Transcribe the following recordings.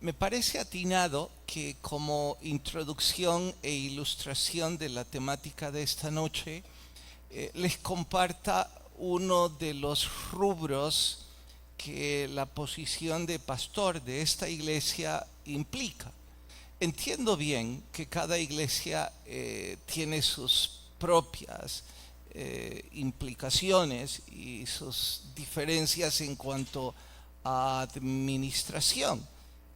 Me parece atinado que como introducción e ilustración de la temática de esta noche, les comparta uno de los rubros que la posición de pastor de esta iglesia implica. Entiendo bien que cada iglesia tiene sus propias implicaciones y sus diferencias en cuanto a administración,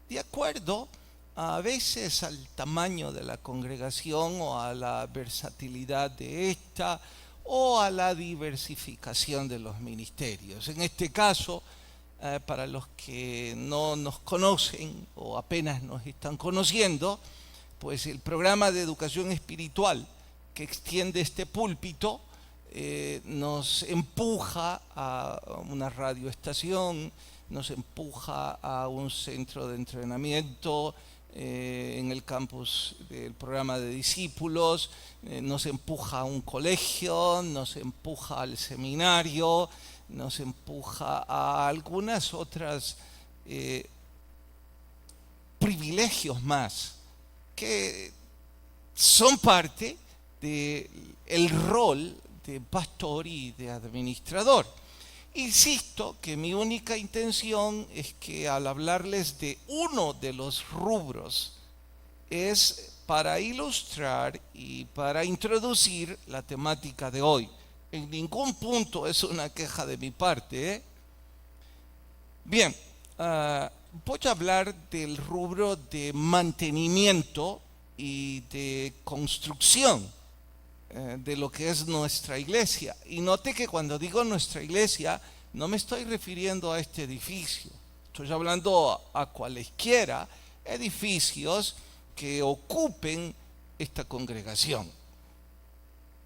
de acuerdo a veces al tamaño de la congregación o a la versatilidad de esta o a la diversificación de los ministerios. En este caso, para los que no nos conocen o apenas nos están conociendo, pues el programa de educación espiritual que extiende este púlpito nos empuja a una radioestación, nos empuja a un centro de entrenamiento en el campus del programa de discípulos, nos empuja a un colegio, nos empuja al seminario, nos empuja a algunas otras privilegios más que son parte del rol de pastor y de administrador. Insisto que mi única intención es que al hablarles de uno de los rubros es para ilustrar y para introducir la temática de hoy. En ningún punto es una queja de mi parte, ¿eh? Bien, voy a hablar del rubro de mantenimiento y de construcción de lo que es nuestra iglesia. Y note que cuando digo nuestra iglesia, no me estoy refiriendo a este edificio. Estoy hablando a cualesquiera edificios que ocupen esta congregación.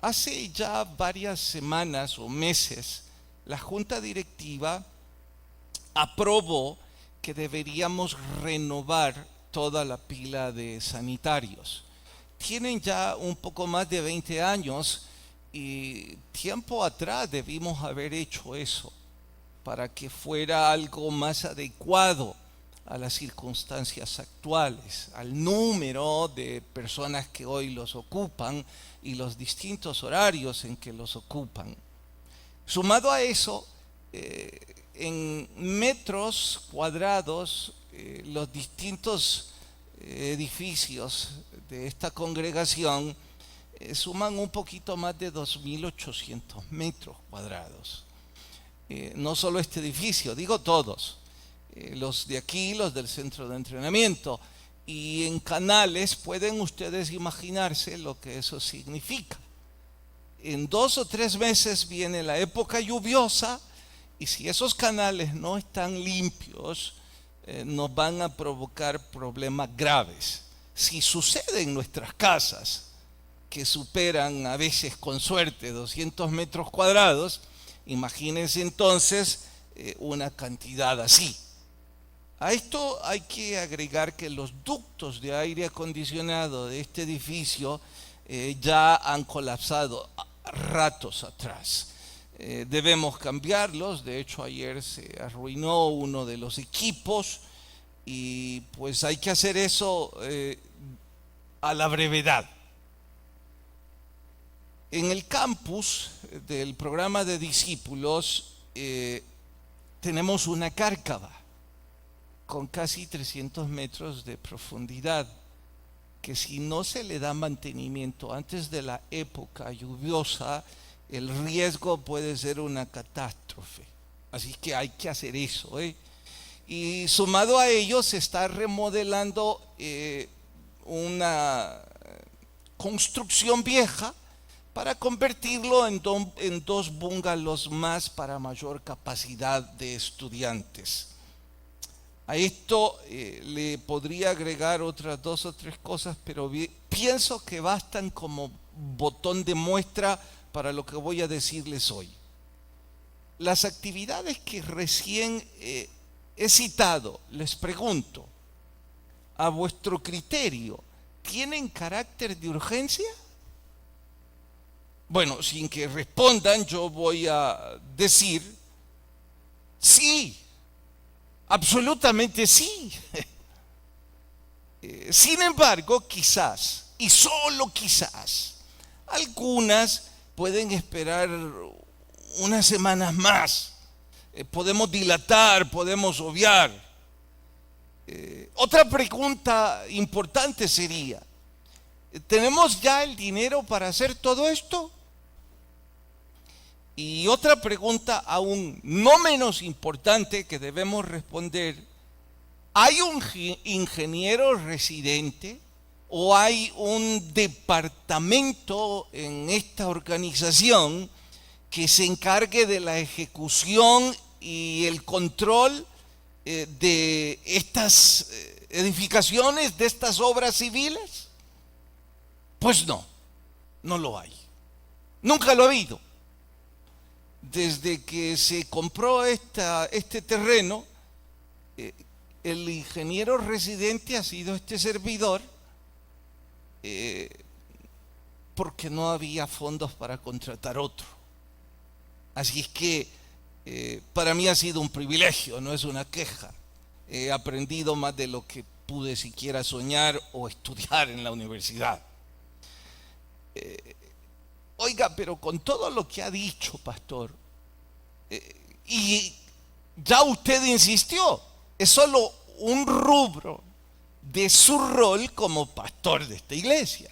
Hace ya varias semanas o meses, la junta directiva aprobó que deberíamos renovar toda la pila de sanitarios. Tienen ya un poco más de 20 años y tiempo atrás debimos haber hecho eso para que fuera algo más adecuado a las circunstancias actuales, al número de personas que hoy los ocupan y los distintos horarios en que los ocupan. Sumado a eso, en metros cuadrados, los distintos edificios de esta congregación suman un poquito más de 2.800 metros cuadrados. No solo este edificio, digo todos, los de aquí, los del centro de entrenamiento, y en Canales pueden ustedes imaginarse lo que eso significa. En 2 o 3 meses viene la época lluviosa y si esos canales no están limpios, nos van a provocar problemas graves. Si sucede en nuestras casas, que superan a veces con suerte 200 metros cuadrados, imagínense entonces una cantidad así. A esto hay que agregar que los ductos de aire acondicionado de este edificio ya han colapsado ratos atrás. Debemos cambiarlos. De hecho, ayer se arruinó uno de los equipos y pues hay que hacer eso a la brevedad. En el campus del programa de discípulos tenemos una cárcava con casi 300 metros de profundidad, que si no se le da mantenimiento antes de la época lluviosa, el riesgo puede ser una catástrofe. Así que hay que hacer eso, ¿eh? Y sumado a ello se está remodelando una construcción vieja para convertirlo en 2 bungalows más para mayor capacidad de estudiantes. A esto le podría agregar otras 2 o 3 cosas, pero pienso que bastan como botón de muestra para lo que voy a decirles hoy. Las actividades que recién he citado, les pregunto, a vuestro criterio, ¿tienen carácter de urgencia? Bueno, sin que respondan, yo voy a decir sí. Absolutamente sí. Sin embargo, quizás, y solo quizás, algunas pueden esperar unas semanas más. Podemos dilatar, podemos obviar. Otra pregunta importante sería, ¿tenemos ya el dinero para hacer todo esto? Y otra pregunta aún no menos importante que debemos responder, ¿hay un ingeniero residente o hay un departamento en esta organización que se encargue de la ejecución y el control de estas edificaciones, de estas obras civiles? Pues no, no lo hay. Nunca lo ha habido. Desde que se compró este terreno, el ingeniero residente ha sido este servidor, porque no había fondos para contratar otro. Así es que para mí ha sido un privilegio, no es una queja. He aprendido más de lo que pude siquiera soñar o estudiar en la universidad. Oiga, pero con todo lo que ha dicho, pastor, y ya usted insistió, es solo un rubro de su rol como pastor de esta iglesia.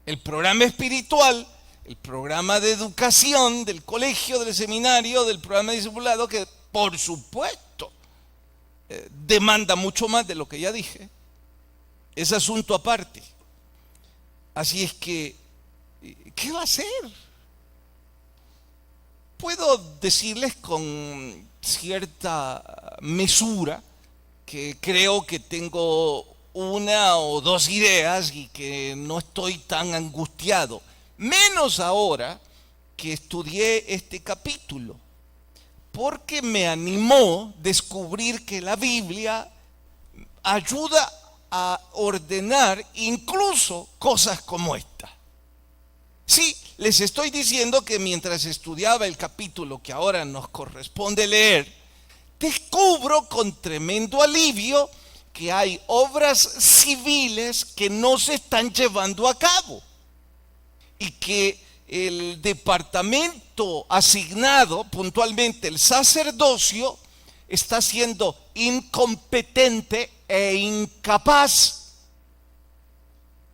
El programa espiritual, el programa de educación del colegio, del seminario, del programa de discipulado, que por supuesto demanda mucho más de lo que ya dije, es asunto aparte. Así es que, ¿qué va a hacer? Puedo decirles con cierta mesura que creo que tengo una o dos ideas y que no estoy tan angustiado, menos ahora que estudié este capítulo, porque me animó descubrir que la Biblia ayuda a ordenar incluso cosas como esta. Sí, les estoy diciendo que mientras estudiaba el capítulo que ahora nos corresponde leer, descubro con tremendo alivio que hay obras civiles que no se están llevando a cabo y que el departamento asignado, puntualmente el sacerdocio, está siendo incompetente e incapaz.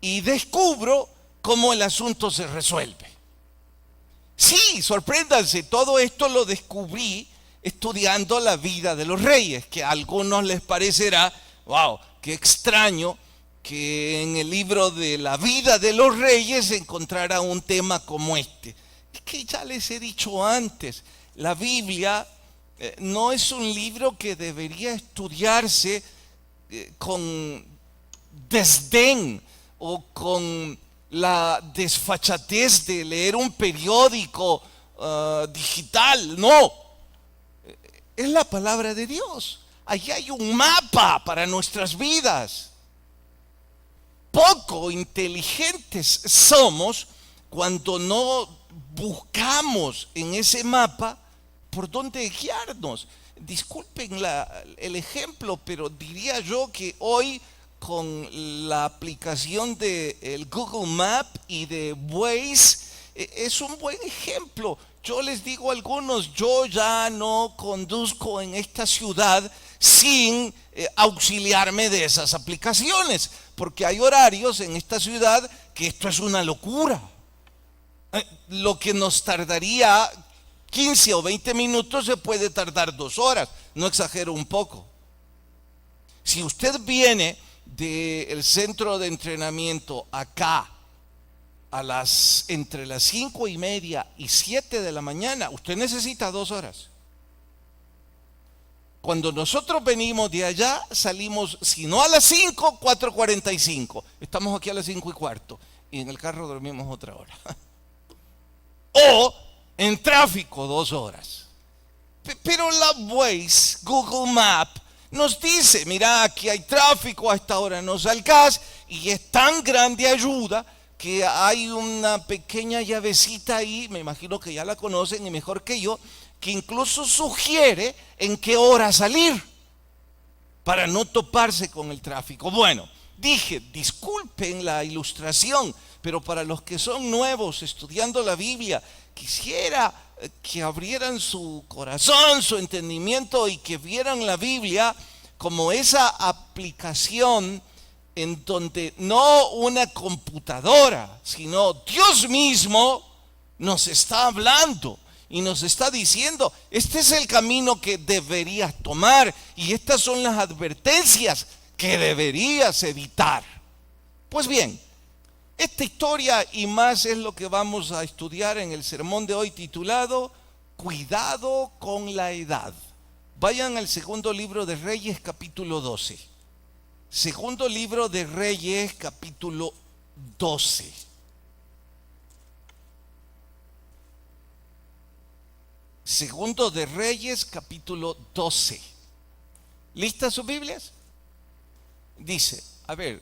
Y descubro cómo el asunto se resuelve. Sí, sorpréndanse, todo esto lo descubrí estudiando la vida de los reyes, que a algunos les parecerá, wow, qué extraño que en el libro de la vida de los reyes se encontrara un tema como este. Es que ya les he dicho antes, la Biblia no es un libro que debería estudiarse con desdén o con la desfachatez de leer un periódico digital. No, es la palabra de Dios. Allí hay un mapa para nuestras vidas. Poco inteligentes somos cuando no buscamos en ese mapa por dónde guiarnos. Disculpen el ejemplo, pero diría yo que hoy con la aplicación de Google Map y de Waze es un buen ejemplo. Yo les digo a algunos, yo ya no conduzco en esta ciudad sin auxiliarme de esas aplicaciones, porque hay horarios en esta ciudad que esto es una locura. Lo que nos tardaría 15 o 20 minutos se puede tardar 2 horas, no exagero un poco. Si usted viene del centro de entrenamiento acá entre las 5:30 y 7 de la mañana, usted necesita 2 horas. Cuando nosotros venimos de allá, salimos, si no a las 5, 4:45. Estamos aquí a las 5:15 y en el carro dormimos otra hora. O en tráfico 2 horas. Pero la Waze, Google Map, nos dice, mira, aquí hay tráfico, a esta hora no salgas, y es tan grande ayuda que hay una pequeña llavecita ahí, me imagino que ya la conocen y mejor que yo, que incluso sugiere en qué hora salir para no toparse con el tráfico. Bueno, dije, disculpen la ilustración, pero para los que son nuevos estudiando la Biblia, quisiera que abrieran su corazón, su entendimiento y que vieran la Biblia como esa aplicación en donde no una computadora, sino Dios mismo nos está hablando y nos está diciendo, este es el camino que deberías tomar y estas son las advertencias que deberías evitar. Pues bien, esta historia y más es lo que vamos a estudiar en el sermón de hoy titulado Cuidado con la edad. Vayan al segundo libro de Reyes, capítulo 12. Segundo libro de Reyes, capítulo 12. Segundo de Reyes, capítulo 12. ¿Listas sus Biblias? Dice, a ver,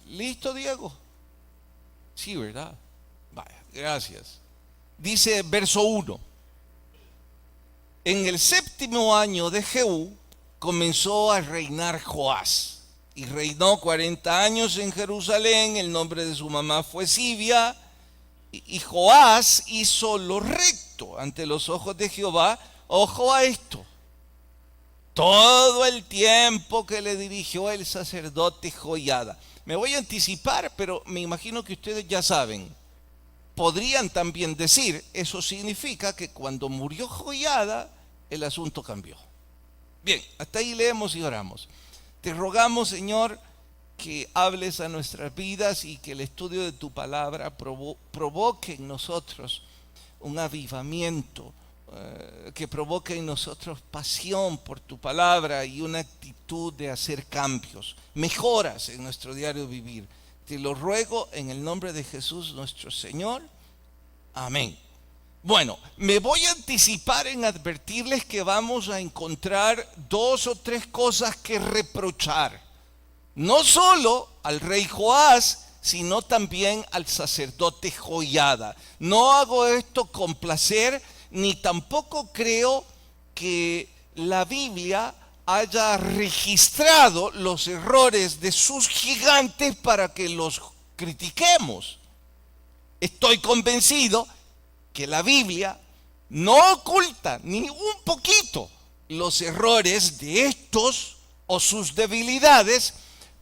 ¿listo, Diego? Sí, ¿verdad? Vaya, gracias. Dice verso 1. En el 7º año de Jehú comenzó a reinar Joás y reinó 40 años en Jerusalén. El nombre de su mamá fue Sibia. Y Joás hizo lo recto ante los ojos de Jehová. Ojo a esto. Todo el tiempo que le dirigió el sacerdote Joiada. Me voy a anticipar, pero me imagino que ustedes ya saben. Podrían también decir, eso significa que cuando murió Joiada, el asunto cambió. Bien, hasta ahí leemos y oramos. Te rogamos, Señor, que hables a nuestras vidas y que el estudio de tu palabra provoque en nosotros un avivamiento, que provoque en nosotros pasión por tu palabra y una actitud de hacer cambios, mejoras en nuestro diario vivir. Te lo ruego en el nombre de Jesús nuestro Señor. Amén. Bueno, me voy a anticipar en advertirles que vamos a encontrar 2 o 3 cosas que reprochar. No solo al rey Joás, sino también al sacerdote Joiada. No hago esto con placer, ni tampoco creo que la Biblia haya registrado los errores de sus gigantes para que los critiquemos. Estoy convencido que la Biblia no oculta ni un poquito los errores de estos o sus debilidades,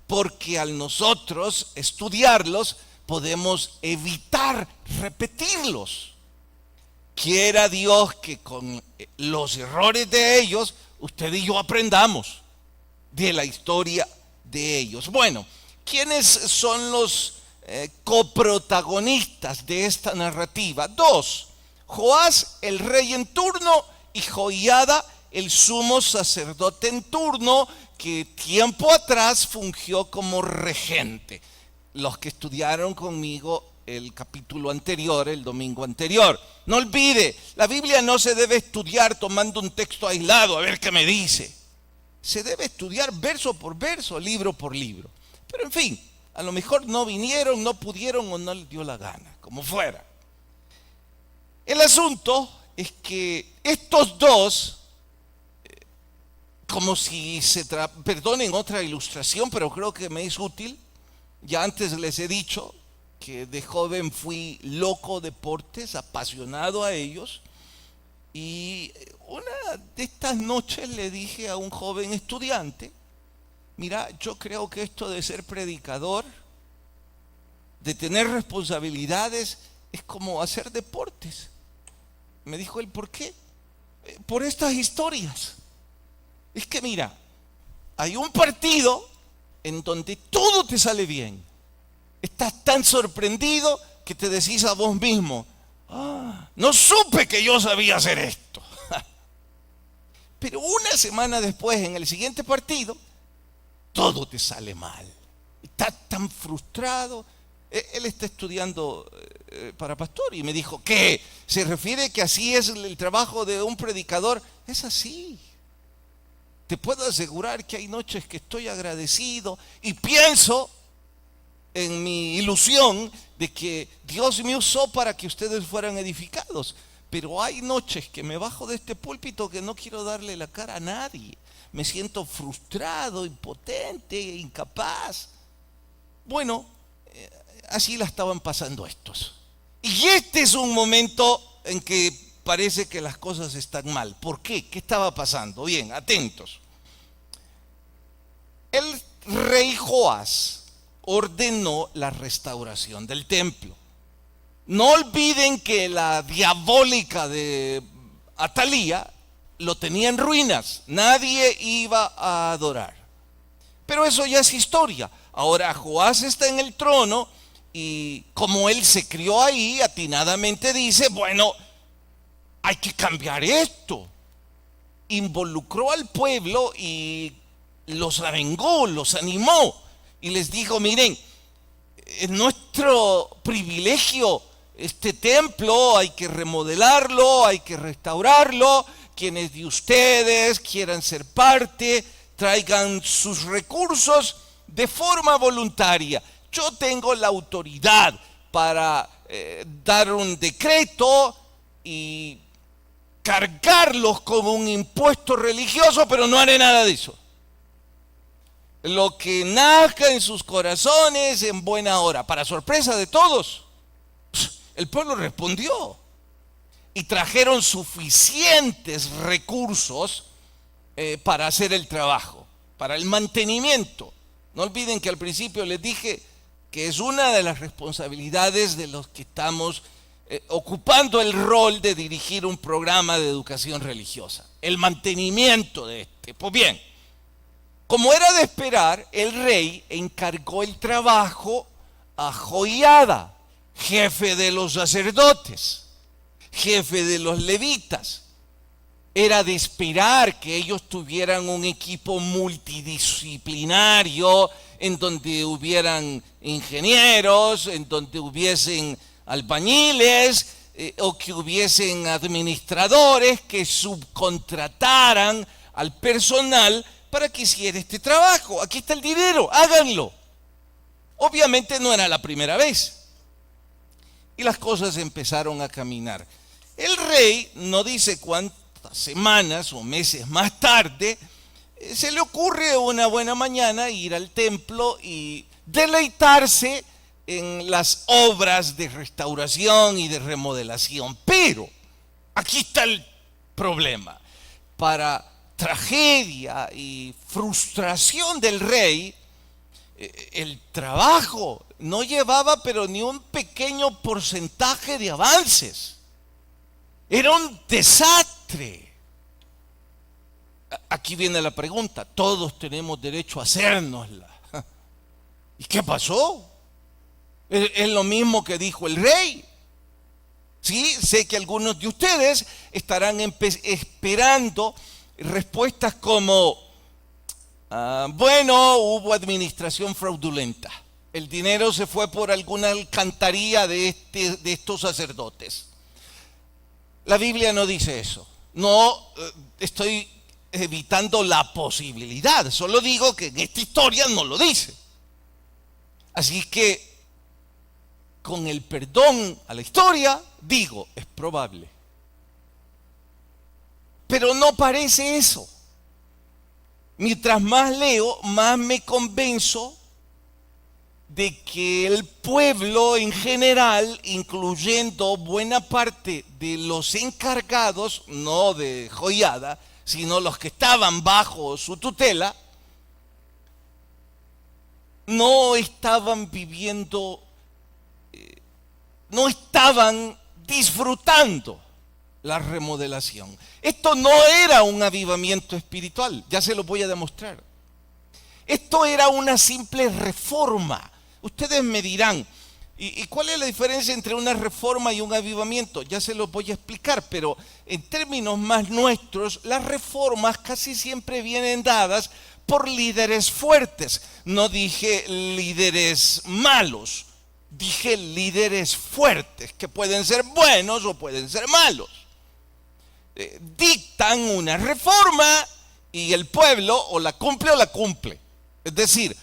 porque al nosotros estudiarlos podemos evitar repetirlos. Quiera Dios que con los errores de ellos usted y yo aprendamos de la historia de ellos. Bueno, ¿quiénes son los coprotagonistas de esta narrativa? 2, Joás el rey en turno y Joiada el sumo sacerdote en turno, que tiempo atrás fungió como regente. Los que estudiaron conmigo el capítulo anterior, el domingo anterior. No olvide, la Biblia no se debe estudiar tomando un texto aislado a ver qué me dice. Se debe estudiar verso por verso, libro por libro. Pero en fin, a lo mejor no vinieron, no pudieron o no les dio la gana, como fuera. El asunto es que estos dos, como si perdonen otra ilustración, pero creo que me es útil. Ya antes les he dicho que de joven fui loco de deportes, apasionado a ellos. Y una de estas noches le dije a un joven estudiante, mira, yo creo que esto de ser predicador, de tener responsabilidades, es como hacer deportes. Me dijo él, ¿por qué? Por estas historias. Es que mira, hay un partido en donde todo te sale bien. Estás tan sorprendido que te decís a vos mismo, no supe que yo sabía hacer esto. Pero una semana después, en el siguiente partido, todo te sale mal. Estás tan frustrado. Él está estudiando para pastor y me dijo, ¿qué? ¿Se refiere que así es el trabajo de un predicador? Es así. Te puedo asegurar que hay noches que estoy agradecido y pienso en mi ilusión de que Dios me usó para que ustedes fueran edificados. Pero hay noches que me bajo de este púlpito que no quiero darle la cara a nadie. Me siento frustrado, impotente, incapaz. Bueno, así la estaban pasando estos. Y este es un momento en que parece que las cosas están mal. ¿Por qué? ¿Qué estaba pasando? Bien, atentos. El rey Joás ordenó la restauración del templo. No olviden que la diabólica de Atalía lo tenía en ruinas. Nadie iba a adorar. Pero eso ya es historia. Ahora Joás está en el trono y como él se crió ahí, atinadamente dice, bueno, hay que cambiar esto. Involucró al pueblo y los arengó, los animó y les dijo, miren, es nuestro privilegio este templo, hay que remodelarlo, hay que restaurarlo. Quienes de ustedes quieran ser parte, traigan sus recursos de forma voluntaria. Yo tengo la autoridad para dar un decreto y cargarlos como un impuesto religioso, pero no haré nada de eso. Lo que nazca en sus corazones en buena hora. Para sorpresa de todos, el pueblo respondió y trajeron suficientes recursos para hacer el trabajo, para el mantenimiento. No olviden que al principio les dije que es una de las responsabilidades de los que estamos ocupando el rol de dirigir un programa de educación religiosa, el mantenimiento de este. Pues bien, como era de esperar, el rey encargó el trabajo a Joiada, jefe de los sacerdotes, jefe de los levitas. Era de esperar que ellos tuvieran un equipo multidisciplinario en donde hubieran ingenieros, en donde hubiesen albañiles o que hubiesen administradores que subcontrataran al personal para que hiciera este trabajo. Aquí está el dinero, háganlo. Obviamente no era la primera vez. Y las cosas empezaron a caminar. El rey no dice cuántas semanas o meses más tarde se le ocurre una buena mañana ir al templo y deleitarse en las obras de restauración y de remodelación. Pero aquí está el problema. Para tragedia y frustración del rey, el trabajo no llevaba pero ni un pequeño porcentaje de avances. Era un desastre. Aquí viene la pregunta, todos tenemos derecho a hacérnosla. ¿Y qué pasó? Es lo mismo que dijo el rey. Sí, sé que algunos de ustedes estarán esperando respuestas como, bueno, hubo administración fraudulenta. El dinero se fue por alguna alcantarilla de estos sacerdotes. La Biblia no dice eso. No estoy evitando la posibilidad. Solo digo que en esta historia no lo dice. Así que, con el perdón a la historia, digo, es probable. Pero no parece eso. Mientras más leo, más me convenzo de que el pueblo en general, incluyendo buena parte de los encargados, no de Joiada, sino los que estaban bajo su tutela, no estaban viviendo, no estaban disfrutando la remodelación. Esto no era un avivamiento espiritual, ya se lo voy a demostrar. Esto era una simple reforma. Ustedes me dirán, ¿y cuál es la diferencia entre una reforma y un avivamiento? Ya se lo voy a explicar, pero en términos más nuestros, las reformas casi siempre vienen dadas por líderes fuertes. No dije líderes malos, dije líderes fuertes, que pueden ser buenos o pueden ser malos. Dictan una reforma y el pueblo o la cumple. Es decir,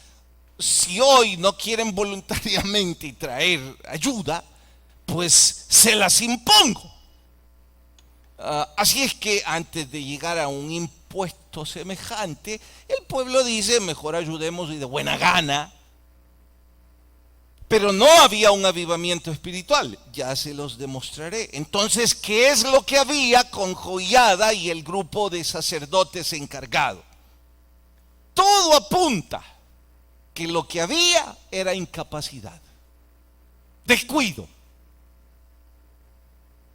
si hoy no quieren voluntariamente traer ayuda, pues se las impongo. Así es que antes de llegar a un impuesto semejante, el pueblo dice, mejor ayudemos y de buena gana. Pero no había un avivamiento espiritual, ya se los demostraré. Entonces, ¿qué es lo que había con Joiada y el grupo de sacerdotes encargado? Todo apunta que lo que había era incapacidad, descuido.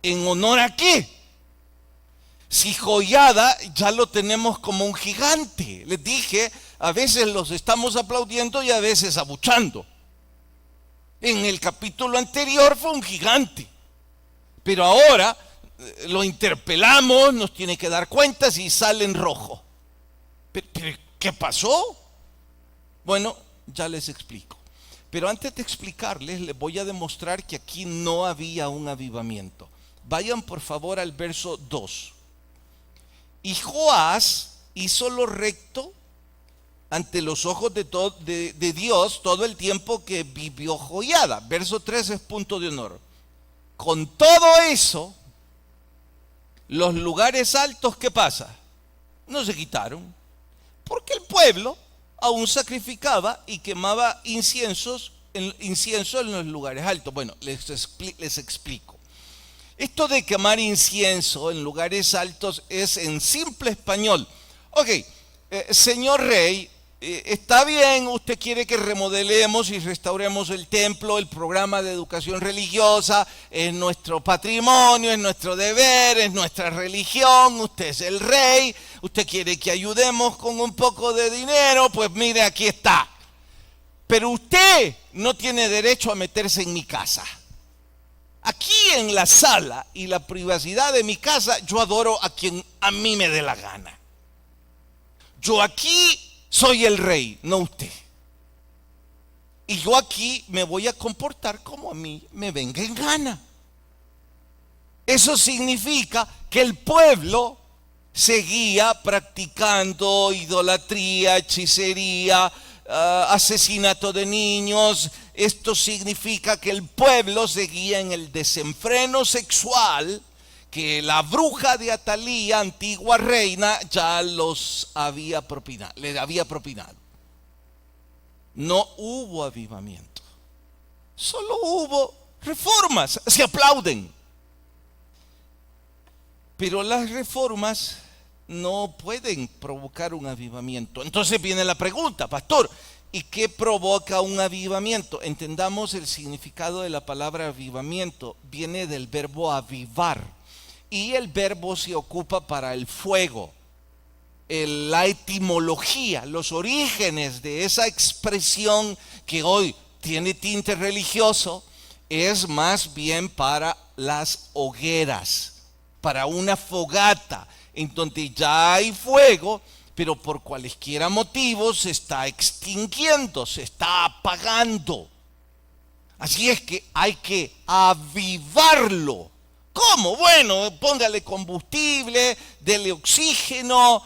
¿En honor a qué? Si Joiada ya lo tenemos como un gigante. Les dije, a veces los estamos aplaudiendo y a veces abuchando. En el capítulo anterior fue un gigante, pero ahora lo interpelamos, nos tiene que dar cuentas y sale en rojo. ¿Pero qué pasó? Bueno, ya les explico. Pero antes de explicarles, les voy a demostrar que aquí no había un avivamiento. Vayan por favor al verso 2. Y Joás hizo lo recto ante los ojos de Dios todo el tiempo que vivió Joiada. Verso 3 es punto de honor. Con todo eso, los lugares altos, ¿qué pasa? No se quitaron, porque el pueblo aún sacrificaba y quemaba incienso en los lugares altos. Bueno, les explico. Esto de quemar incienso en lugares altos es en simple español. Ok, señor rey, está bien, usted quiere que remodelemos y restauremos el templo, el programa de educación religiosa, es nuestro patrimonio, es nuestro deber, es nuestra religión, usted es el rey, usted quiere que ayudemos con un poco de dinero, pues mire, aquí está. Pero usted no tiene derecho a meterse en mi casa. Aquí en la sala y la privacidad de mi casa, yo adoro a quien a mí me dé la gana. Yo aquí soy el rey, no usted. Y yo aquí me voy a comportar como a mí me venga en gana. Eso significa que el pueblo seguía practicando idolatría, hechicería, asesinato de niños. Esto significa que el pueblo seguía en el desenfreno sexual que la bruja de Atalía, antigua reina, ya les había propinado. No hubo avivamiento, solo hubo reformas. Se aplauden, pero las reformas no pueden provocar un avivamiento. Entonces viene la pregunta, pastor, ¿y qué provoca un avivamiento? Entendamos el significado de la palabra avivamiento. Viene del verbo avivar, y el verbo se ocupa para el fuego. La etimología, los orígenes de esa expresión que hoy tiene tinte religioso, es más bien para las hogueras, para una fogata, en donde ya hay fuego, pero por cualesquiera motivos se está extinguiendo, se está apagando. Así es que hay que avivarlo. ¿Cómo? Bueno, póngale combustible, dele oxígeno,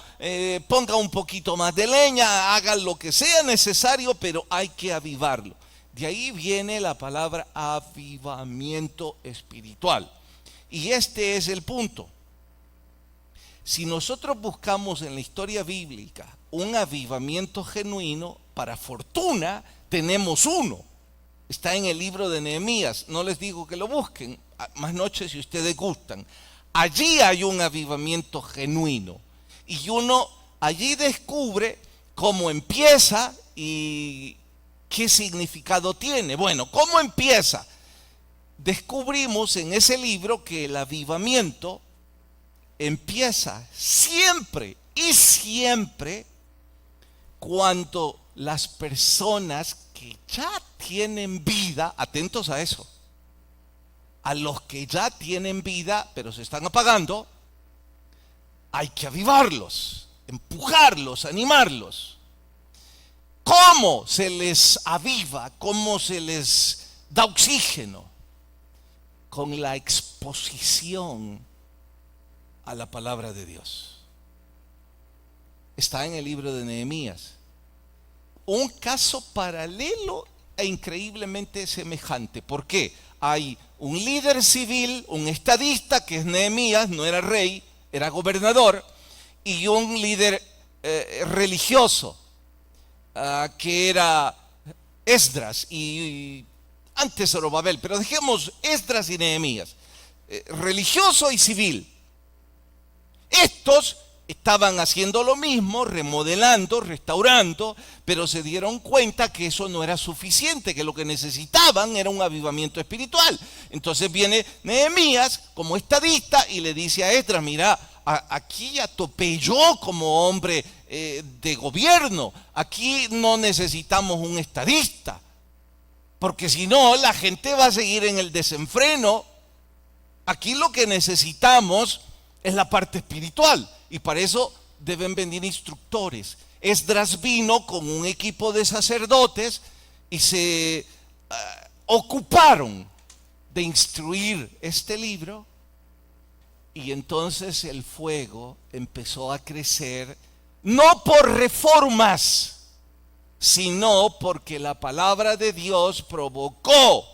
ponga un poquito más de leña, haga lo que sea necesario, pero hay que avivarlo. De ahí viene la palabra avivamiento espiritual. Y este es el punto. Si nosotros buscamos en la historia bíblica un avivamiento genuino, para fortuna tenemos uno. Está en el libro de Nehemías. No les digo que lo busquen, más noche si ustedes gustan. Allí hay un avivamiento genuino. Y uno allí descubre cómo empieza y qué significado tiene. Bueno, ¿cómo empieza? Descubrimos en ese libro que el avivamiento empieza siempre y siempre cuando las personas que ya tienen vida, atentos a eso, a los que ya tienen vida pero se están apagando, hay que avivarlos, empujarlos, animarlos. ¿Cómo se les aviva? ¿Cómo se les da oxígeno? Con la exposición a la palabra de Dios. Está en el libro de Nehemías. Un caso paralelo e increíblemente semejante. ¿Por qué? Hay un líder civil, un estadista, que es Nehemías, no era rey, era gobernador, y un líder religioso, que era Esdras, y antes Zorobabel, pero dejemos Esdras y Nehemías, religioso y civil. Estos estaban haciendo lo mismo, remodelando, restaurando, pero se dieron cuenta que eso no era suficiente, que lo que necesitaban era un avivamiento espiritual. Entonces viene Nehemías como estadista y le dice a Esdras: mira, aquí ya topé yo como hombre de gobierno, aquí no necesitamos un estadista, porque si no la gente va a seguir en el desenfreno. Aquí lo que necesitamos es la parte espiritual, y para eso deben venir instructores. Esdras vino con un equipo de sacerdotes y se ocuparon de instruir este libro, y entonces el fuego empezó a crecer, no por reformas, sino porque la palabra de Dios provocó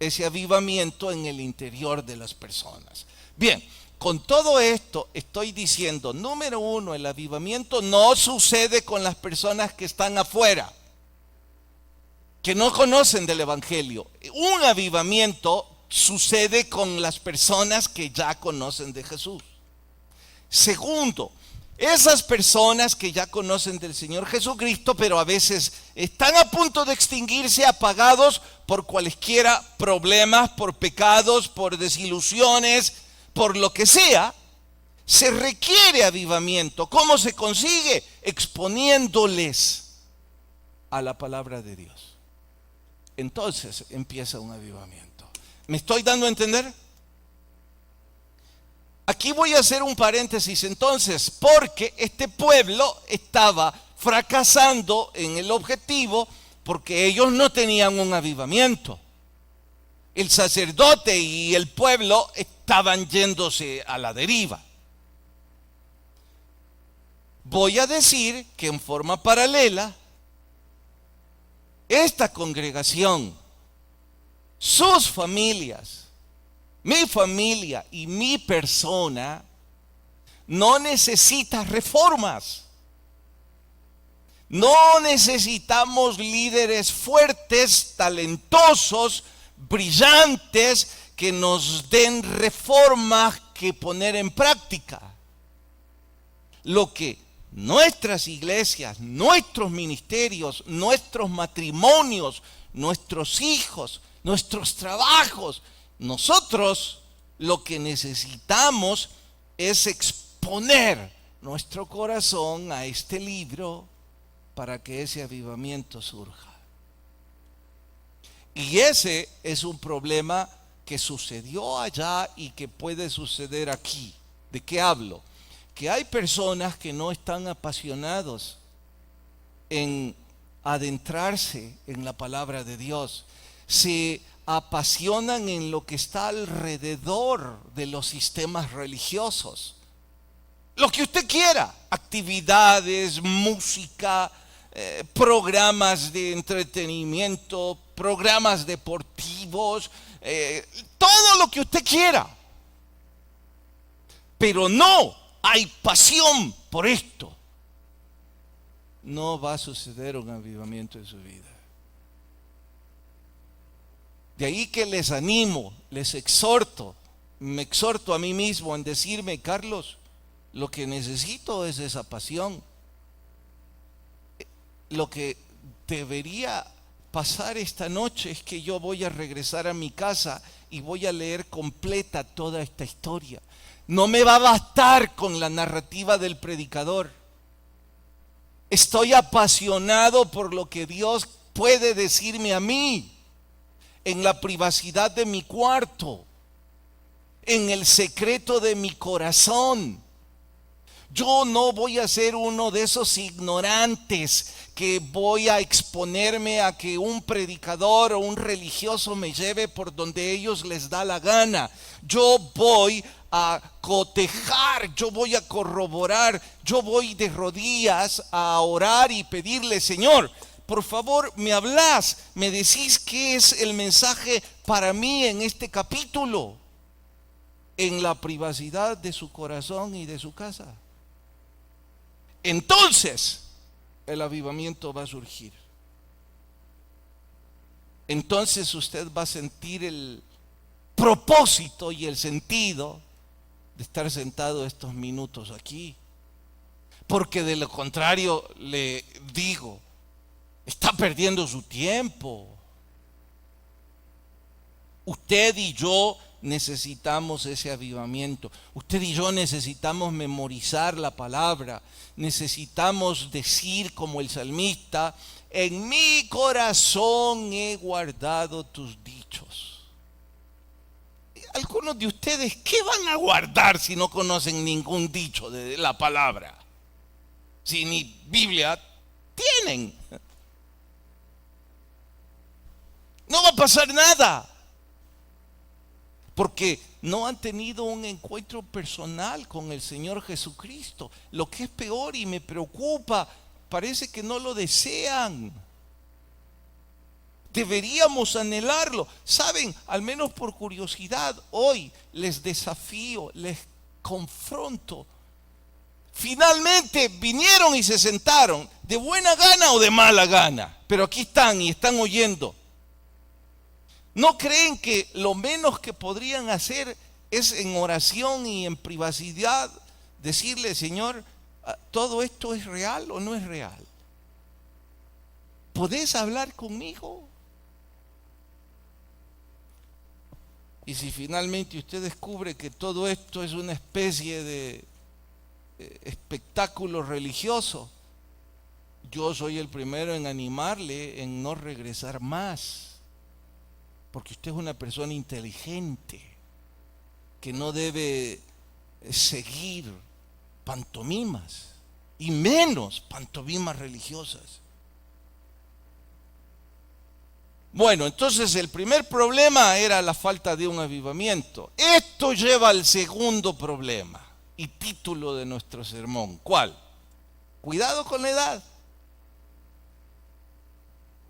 ese avivamiento en el interior de las personas. Bien, con todo esto estoy diciendo, número uno, el avivamiento no sucede con las personas que están afuera, que no conocen del evangelio. Un avivamiento sucede con las personas que ya conocen de Jesús. Segundo, esas personas que ya conocen del Señor Jesucristo, pero a veces están a punto de extinguirse, apagados por cualesquiera problemas, por pecados, por desilusiones, por lo que sea, se requiere avivamiento. ¿Cómo se consigue? Exponiéndoles a la palabra de Dios. Entonces empieza un avivamiento. ¿Me estoy dando a entender? Aquí voy a hacer un paréntesis entonces, porque este pueblo estaba fracasando en el objetivo porque ellos no tenían un avivamiento. El sacerdote y el pueblo estaban yéndose a la deriva. Voy a decir que en forma paralela, esta congregación, sus familias, mi familia y mi persona no necesita reformas. No necesitamos líderes fuertes, talentosos, brillantes, que nos den reformas que poner en práctica. Lo que nuestras iglesias, nuestros ministerios, nuestros matrimonios, nuestros hijos, nuestros trabajos, nosotros lo que necesitamos es exponer nuestro corazón a este libro para que ese avivamiento surja. Y ese es un problema que sucedió allá y que puede suceder aquí. ¿De qué hablo? Que hay personas que no están apasionados en adentrarse en la palabra de Dios. Se apasionan en lo que está alrededor de los sistemas religiosos. Lo que usted quiera, actividades, música, programas de entretenimiento, programas deportivos, todo lo que usted quiera. Pero no hay pasión por esto. No va a suceder un avivamiento en su vida. De ahí que les animo, les exhorto, me exhorto a mí mismo en decirme: Carlos, lo que necesito es esa pasión. Lo que debería pasar esta noche es que yo voy a regresar a mi casa y voy a leer completa toda esta historia. No me va a bastar con la narrativa del predicador. Estoy apasionado por lo que Dios puede decirme a mí en la privacidad de mi cuarto, en el secreto de mi corazón. Yo no voy a ser uno de esos ignorantes que voy a exponerme a que un predicador o un religioso me lleve por donde ellos les da la gana. Yo voy a cotejar, yo voy a corroborar, yo voy de rodillas a orar y pedirle: Señor, por favor, me hablas, me decís qué es el mensaje para mí en este capítulo, en la privacidad de su corazón y de su casa. Entonces el avivamiento va a surgir. entonces usted va a sentir el propósito y el sentido de estar sentado estos minutos aquí. Porque de lo contrario, le digo, está perdiendo su tiempo. Usted y yo necesitamos ese avivamiento. Usted y yo necesitamos memorizar la palabra. Necesitamos decir como el salmista: en mi corazón he guardado tus dichos. Algunos de ustedes, ¿qué van a guardar si no conocen ningún dicho de la palabra? Si ni Biblia tienen. No va a pasar nada. Porque no han tenido un encuentro personal con el Señor Jesucristo. Lo que es peor y me preocupa, parece que no lo desean. Deberíamos anhelarlo. Saben, al menos por curiosidad, hoy les desafío, les confronto. Finalmente vinieron y se sentaron, de buena gana o de mala gana, pero aquí están y están oyendo. ¿No creen que lo menos que podrían hacer es en oración y en privacidad decirle: Señor, ¿todo esto es real o no es real? ¿Podés hablar conmigo? Y si finalmente usted descubre que todo esto es una especie de espectáculo religioso, yo soy el primero en animarle en no regresar más, porque usted es una persona inteligente que no debe seguir pantomimas, y menos pantomimas religiosas. Bueno, entonces el primer problema era la falta de un avivamiento. Esto lleva al segundo problema y título de nuestro sermón. ¿Cuál? Cuidado con la edad.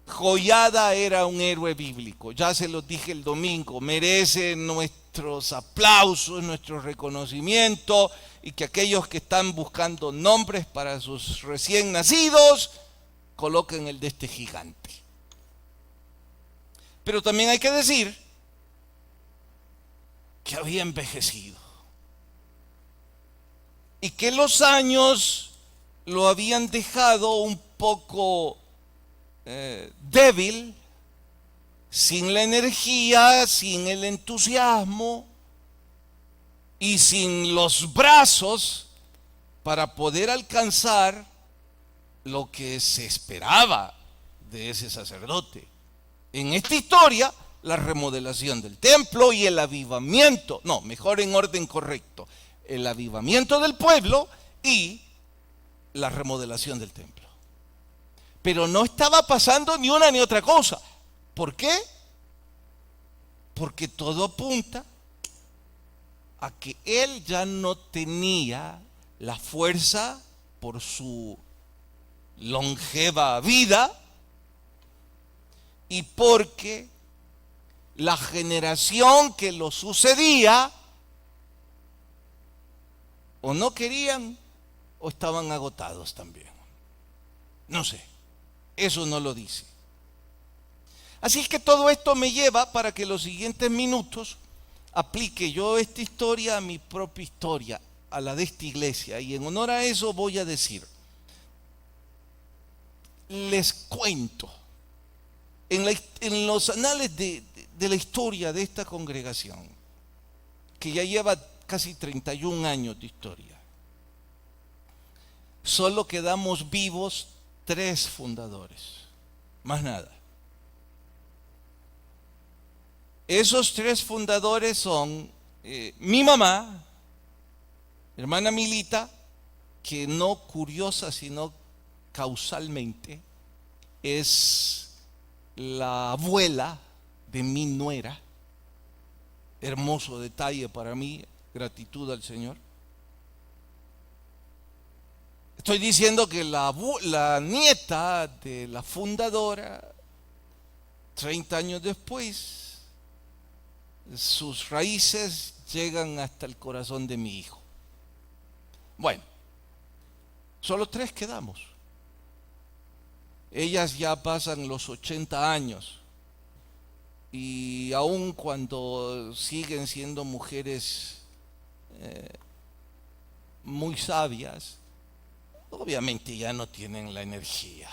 Joiada era un héroe bíblico, ya se los dije el domingo, merece nuestros aplausos, nuestro reconocimiento, y que aquellos que están buscando nombres para sus recién nacidos coloquen el de este gigante. Pero también hay que decir que había envejecido y que los años lo habían dejado un poco débil, sin la energía, sin el entusiasmo y sin los brazos para poder alcanzar lo que se esperaba de ese sacerdote. En esta historia, la remodelación del templo y el avivamiento, no, mejor en orden correcto, el avivamiento del pueblo y la remodelación del templo. Pero no estaba pasando ni una ni otra cosa. ¿Por qué? Porque todo apunta a que él ya no tenía la fuerza por su longeva vida y porque la generación que lo sucedía o no querían o estaban agotados también. No sé, eso no lo dice. Así es que todo esto me lleva para que los siguientes minutos aplique yo esta historia a mi propia historia, a la de esta iglesia, y en honor a eso voy a decir, les cuento, en los anales de la historia de esta congregación, que ya lleva casi 31 años de historia, solo quedamos vivos 3 fundadores, más nada. Esos 3 fundadores son mi mamá, hermana Milita, que no curiosa sino causalmente es la abuela de mi nuera. Hermoso detalle para mí, gratitud al Señor. Estoy diciendo que la nieta de la fundadora, 30 años después, sus raíces llegan hasta el corazón de mi hijo. Bueno, solo 3 quedamos. Ellas ya pasan los 80 años. y aun cuando siguen siendo mujeres muy sabias, obviamente ya no tienen la energía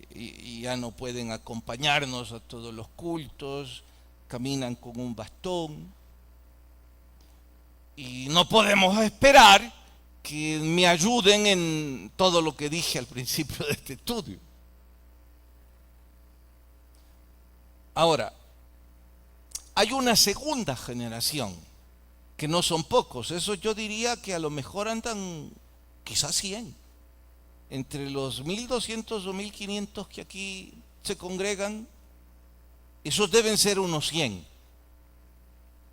y ya no pueden acompañarnos a todos los cultos, caminan con un bastón y no podemos esperar que me ayuden en todo lo que dije al principio de este estudio. Ahora, hay una segunda generación, que no son pocos, eso yo diría que a lo mejor andan quizás 100, entre los 1200 o 1500 que aquí se congregan, esos deben ser unos 100.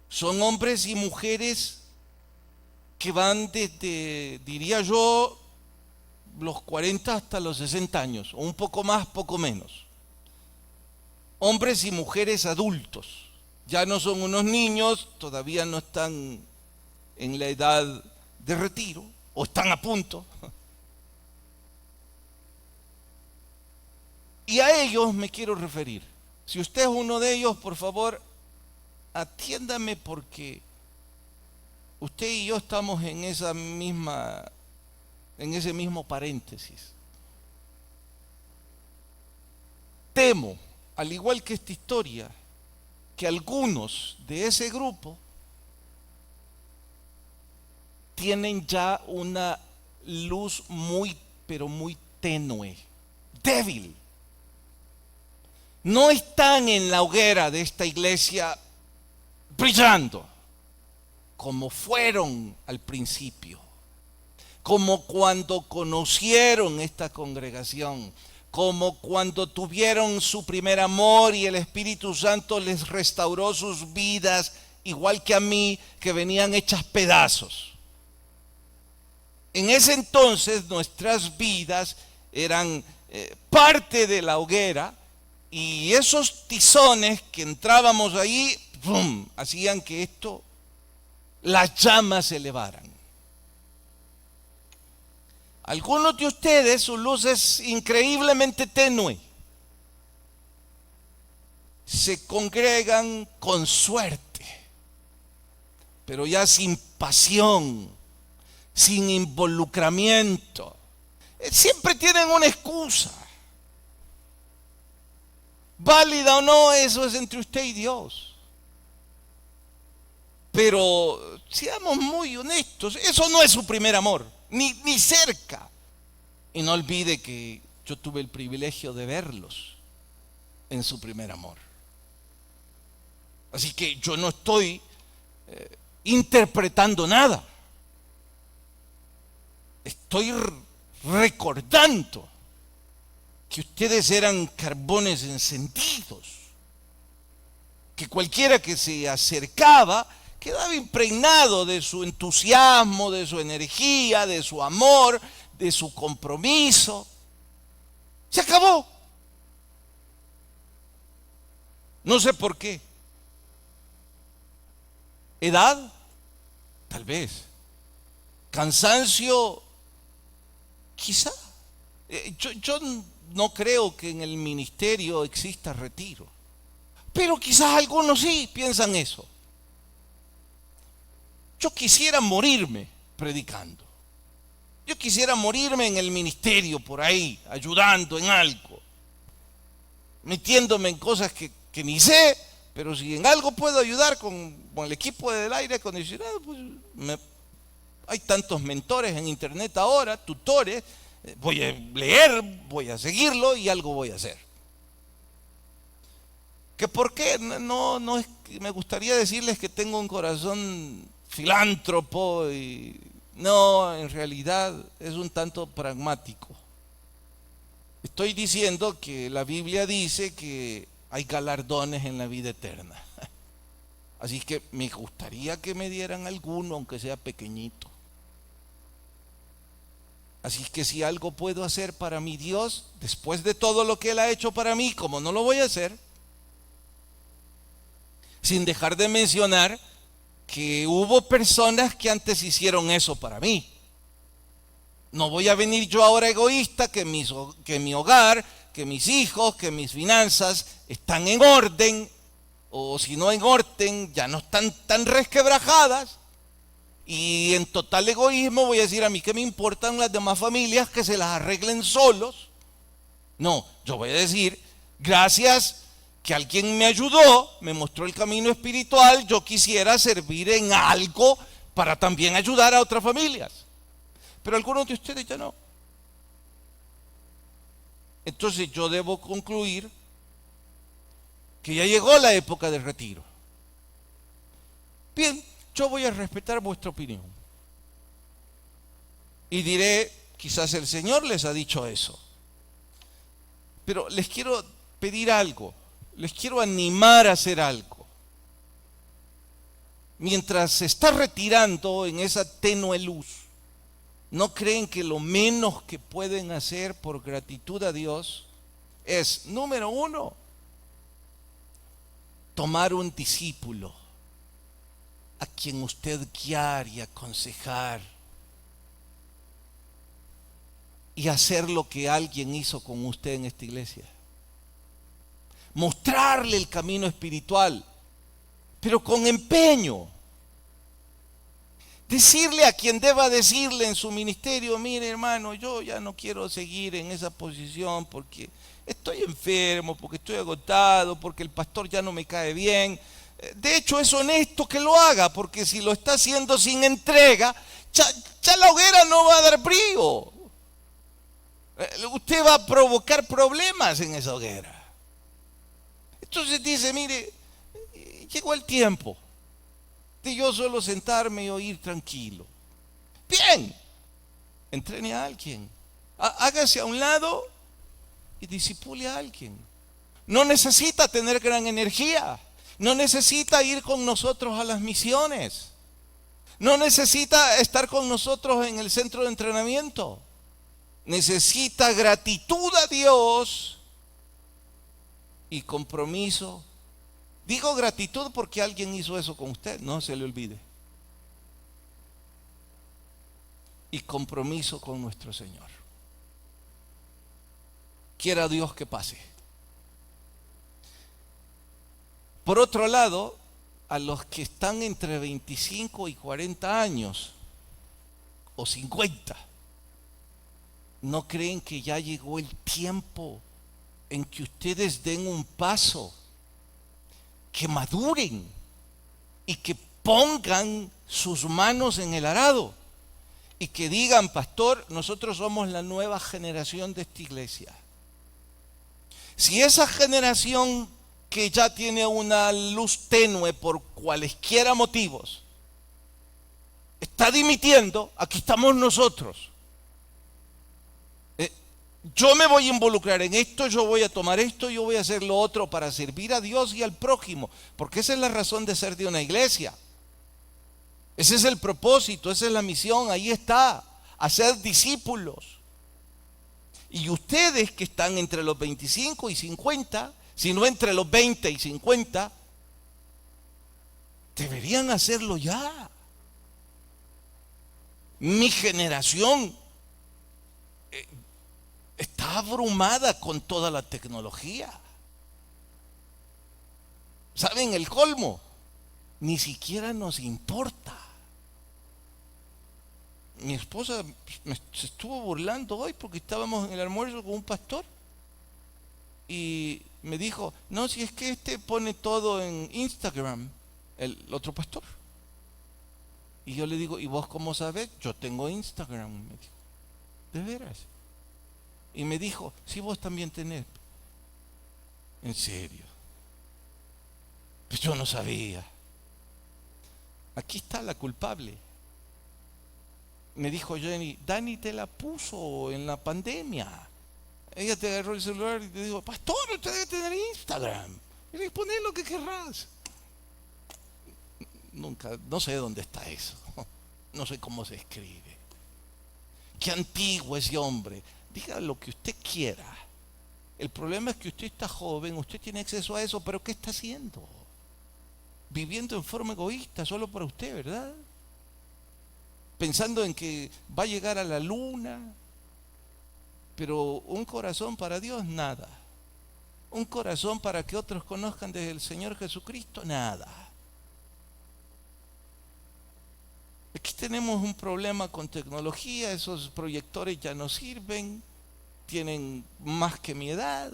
Son hombres y mujeres que van desde, diría yo, los 40 hasta los 60 años, o un poco más, poco menos. Hombres y mujeres adultos, ya no son unos niños, todavía no están en la edad de retiro, o están a punto. Y a ellos me quiero referir. Si usted es uno de ellos, por favor, atiéndame porque usted y yo estamos en ese mismo paréntesis. Temo, al igual que esta historia, que algunos de ese grupo tienen ya una luz muy, pero muy tenue, débil. No están en la hoguera de esta iglesia brillando como fueron al principio, como cuando conocieron esta congregación, como cuando tuvieron su primer amor y el Espíritu Santo les restauró sus vidas, igual que a mí, que venían hechas pedazos. En ese entonces nuestras vidas eran parte de la hoguera y esos tizones que entrábamos ahí, ¡pum!, hacían que las llamas se elevaran. Algunos de ustedes, su luz es increíblemente tenue. Se congregan con suerte, pero ya sin pasión, sin involucramiento. Siempre tienen una excusa. Válida o no, eso es entre usted y Dios. Pero seamos muy honestos, eso no es su primer amor. Ni cerca. Y no olvide que yo tuve el privilegio de verlos en su primer amor. Así que yo no estoy interpretando nada. Estoy recordando que ustedes eran carbones encendidos, que cualquiera que se acercaba quedaba impregnado de su entusiasmo, de su energía, de su amor, de su compromiso. Se acabó. No sé por qué. ¿Edad? Tal vez. ¿Cansancio? Quizá. Yo no creo que en el ministerio exista retiro. Pero quizás algunos sí piensan eso. Yo quisiera morirme predicando. Yo quisiera morirme en el ministerio por ahí, ayudando en algo, metiéndome en cosas que ni sé, pero si en algo puedo ayudar con el equipo del aire acondicionado, pues hay tantos mentores en internet ahora, tutores, voy a leer, voy a seguirlo y algo voy a hacer. ¿Que por qué? No es que me gustaría decirles que tengo un corazón filántropo y no, en realidad es un tanto pragmático. Estoy diciendo que la Biblia dice que hay galardones en la vida eterna. Así que me gustaría que me dieran alguno, aunque sea pequeñito. Así que si algo puedo hacer para mi Dios, después de todo lo que Él ha hecho para mí, como no lo voy a hacer, sin dejar de mencionar que hubo personas que antes hicieron eso para mí. No voy a venir yo ahora egoísta que mi hogar, que mis hijos, que mis finanzas están en orden, o si no en orden, ya no están tan resquebrajadas. Y en total egoísmo voy a decir, a mí qué me importan las demás familias que se las arreglen solos. No, yo voy a decir, gracias que alguien me ayudó, me mostró el camino espiritual, yo quisiera servir en algo para también ayudar a otras familias. Pero algunos de ustedes ya no. Entonces yo debo concluir que ya llegó la época del retiro. Bien, yo voy a respetar vuestra opinión. Y diré, quizás el Señor les ha dicho eso. Pero les quiero pedir algo, les quiero animar a hacer algo. Mientras se está retirando en esa tenue luz, ¿no creen que lo menos que pueden hacer por gratitud a Dios es, número uno, tomar un discípulo a quien usted guiar y aconsejar y hacer lo que alguien hizo con usted en esta iglesia? Mostrarle el camino espiritual, pero con empeño. Decirle a quien deba decirle en su ministerio, mire hermano, yo ya no quiero seguir en esa posición porque estoy enfermo, porque estoy agotado, porque el pastor ya no me cae bien. De hecho es honesto que lo haga, porque si lo está haciendo sin entrega, ya la hoguera no va a dar brío. Usted va a provocar problemas en esa hoguera. Entonces dice, mire, llegó el tiempo de yo solo sentarme y oír tranquilo. Bien, entrene a alguien, hágase a un lado y disipule a alguien. No necesita tener gran energía, no necesita ir con nosotros a las misiones, no necesita estar con nosotros en el centro de entrenamiento. Necesita gratitud a Dios y compromiso. Digo gratitud porque alguien hizo eso con usted, no se le olvide. Y compromiso con nuestro Señor. Quiera Dios que pase. Por otro lado, a los que están entre 25 y 40 años, o 50, ¿no creen que ya llegó el tiempo en que ustedes den un paso, que maduren y que pongan sus manos en el arado y que digan, pastor, nosotros somos la nueva generación de esta iglesia? Si esa generación que ya tiene una luz tenue por cualesquiera motivos está dimitiendo, aquí estamos nosotros. Yo me voy a involucrar en esto, yo voy a tomar esto, yo voy a hacer lo otro para servir a Dios y al prójimo, porque esa es la razón de ser de una iglesia. Ese es el propósito, esa es la misión, ahí está, hacer discípulos. Y ustedes que están entre los 25 y 50, si no entre los 20 y 50, deberían hacerlo ya. Mi generación está abrumada con toda la tecnología. ¿Saben el colmo? Ni siquiera nos importa. Mi esposa se estuvo burlando hoy porque estábamos en el almuerzo con un pastor y me dijo, no, si es que este pone todo en Instagram, el otro pastor. Y yo le digo, ¿y vos cómo sabés? Yo tengo Instagram, me dijo. ¿De veras? Y me dijo, si vos también tenés. ¿En serio? Pues yo no sabía. Aquí está la culpable. Me dijo Jenny, Dani te la puso en la pandemia. Ella te agarró el celular y te dijo, pastor, usted debe tener Instagram. Y poné lo que querrás. Nunca, no sé dónde está eso. No sé cómo se escribe. Qué antiguo ese hombre. Diga lo que usted quiera. El problema es que usted está joven, usted tiene acceso a eso, pero ¿qué está haciendo? Viviendo en forma egoísta, solo para usted, ¿verdad? Pensando en que va a llegar a la luna, pero un corazón para Dios, nada. un corazón para que otros conozcan desde el Señor Jesucristo, nada. Aquí tenemos un problema con tecnología, esos proyectores ya no sirven, tienen más que mi edad,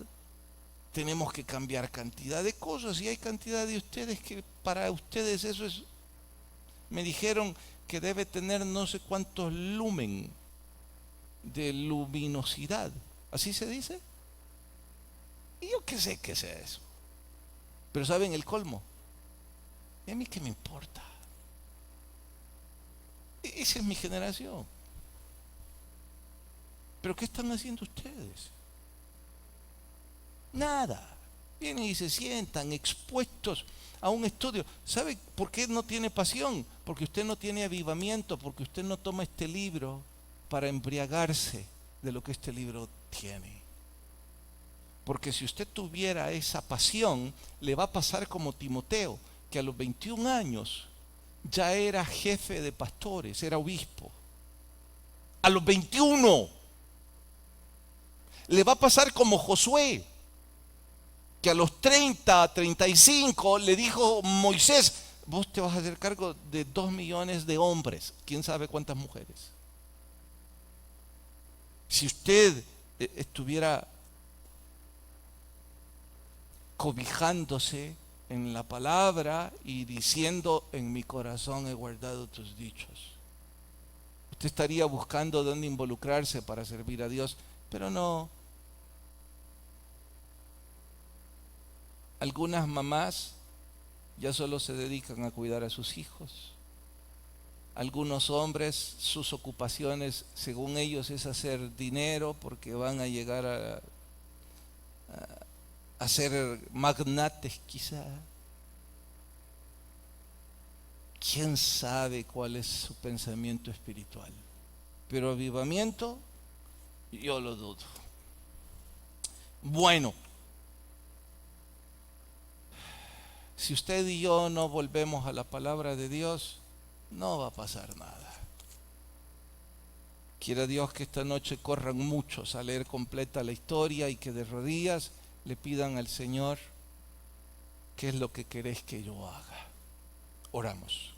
tenemos que cambiar cantidad de cosas y hay cantidad de ustedes que para ustedes eso es, me dijeron que debe tener no sé cuántos lumen de luminosidad, ¿así se dice? Y yo qué sé qué es eso, pero ¿saben el colmo? ¿Y a mí qué me importa? Esa es mi generación. ¿Pero qué están haciendo ustedes? Nada. Vienen y se sientan expuestos a un estudio. ¿Sabe por qué no tiene pasión? Porque usted no tiene avivamiento, porque usted no toma este libro para embriagarse de lo que este libro tiene. Porque si usted tuviera esa pasión, le va a pasar como Timoteo, que a los 21 años ya era jefe de pastores, era obispo. A los 21. Le va a pasar como Josué, que a los 30, 35 le dijo Moisés, vos te vas a hacer cargo de 2 millones de hombres, quién sabe cuántas mujeres. Si usted estuviera cobijándose en la palabra y diciendo, en mi corazón he guardado tus dichos, usted estaría buscando dónde involucrarse para servir a Dios, pero no. Algunas mamás ya solo se dedican a cuidar a sus hijos. Algunos hombres, sus ocupaciones, según ellos, es hacer dinero porque van a llegar a ser magnates quizá. ¿Quién sabe cuál es su pensamiento espiritual? Pero avivamiento, yo lo dudo. Bueno, si usted y yo no volvemos a la palabra de Dios, no va a pasar nada. Quiera Dios que esta noche corran muchos a leer completa la historia y que de rodillas le pidan al Señor, ¿qué es lo que querés que yo haga? Oramos.